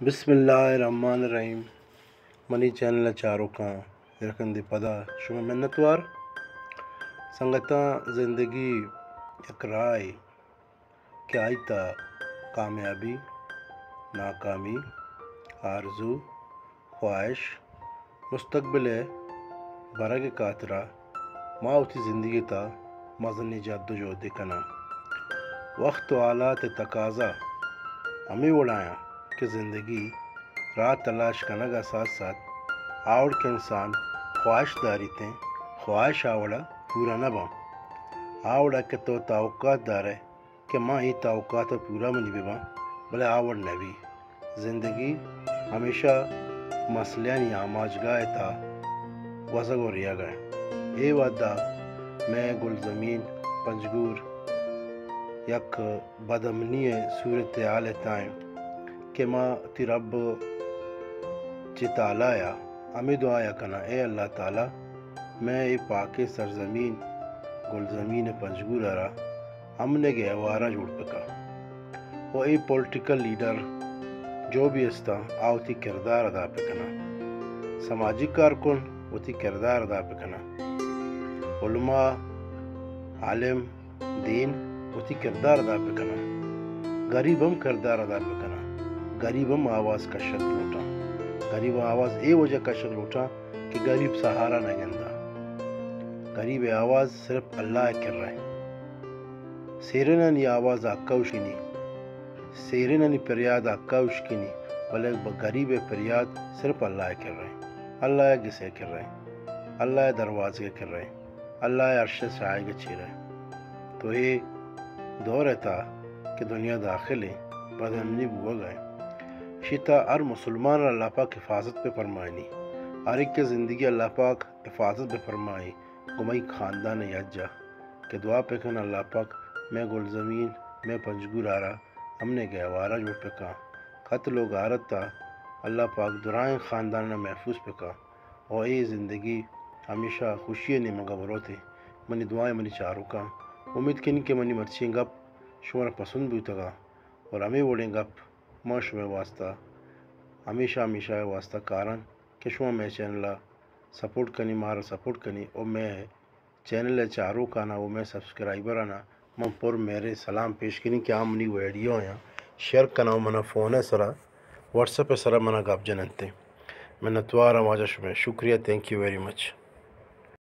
بسم اللہ الرحمن الرحیم منی چینل چاروں کا رکھن دی پدا شما منتوار سنگتا زندگی یک رائے کہ آئیتا کامیابی ناکامی آرزو خواہش مستقبل برگ کاترا ما اتی زندگی تا مزنی جد و جہد کنا وقت و حالات تقاضا ہمیں اڑایا کہ زندگی راہ تلاش کرنے کا ساتھ ساتھ آوڑ کے انسان خواہش داری تھیں خواہش آوڑا پورا نہ بام آوڑا کہ تو توقعات دارے کہ ماں ہی توقعات پورا منی بھی باں بلے آوڑ نبی زندگی ہمیشہ مسئلہ آماج گائے تھا وزگ و ریا گئے اے وعدہ میں گلزمین پنجگور یک بدمنی صورت حال تائیں کہ ماں تی رب چی تعالیٰ یا ہمیں دعایا کنا اے اللہ تعالیٰ میں اے پاک سرزمین گلزمین پنجگور رہا ہم نے گئے وارہ جوڑ پکا وہ اے پولیٹیکل لیڈر جو بھی استا آو تی کردار ادا پکنا سماجی کارکن وہ تی کردار ادا پکنا علماء عالم دین وہ تی کردار ادا پکنا غریب ہم کردار ادا پکنا غریب ہم آواز کا شک لوٹا غریب آواز اے وجہ کا شک لوٹا کہ غریب سہارا نہ گندا غریب آواز صرف اللہ کر رہے سیرنا نی آواز آکاوش کی نہیں سیرنا نی پریاد آکاوش کی نہیں بلکہ غریب پریاد صرف اللہ کر رہے اللہ گسے کر رہے اللہ دروازے کر رہے اللہ عرش سے آئے گا چی رہے تو یہ دور تھا کہ دنیا داخل ہے بدمنی بوا گئے شیطا ہر مسلمان اللہ پاک حفاظت پہ فرمائنی ہر ایک کے زندگی اللہ پاک حفاظت پہ فرمائی گمائی خاندان یجا کہ دعا پہ کن اللہ پاک میں گلزمین میں پنجگور آ رہا ہم نے گیا وارہ جوڑ پہ کہا خط لوگ آرت تھا اللہ پاک درائیں خاندان محفوظ پہ کہا اور یہ زندگی ہمیشہ خوشی نہیں مغبروں تھے منی دعائیں منی چاروں کا امید کن کہ منی مرچیں گپ شمار پسند بھی تگا اور ہمیں وڑیں گپ ماں شمع واسطہ ہمیشہ واسطہ کارن کہ شما میں چینل سپورٹ کنی مارا سپورٹ کنی اور میں چینل چاروں کا نا وہ میں سبسکرائبر آنا من پر میرے سلام پیش کنی کہ منی ویڈیو آیا شیئر کنا منا فون ہے سرا واٹس ایپ ہے سرا منا گاپ جننتے میں نتوارا واجہ شمع شکریہ تھینک یو ویری مچ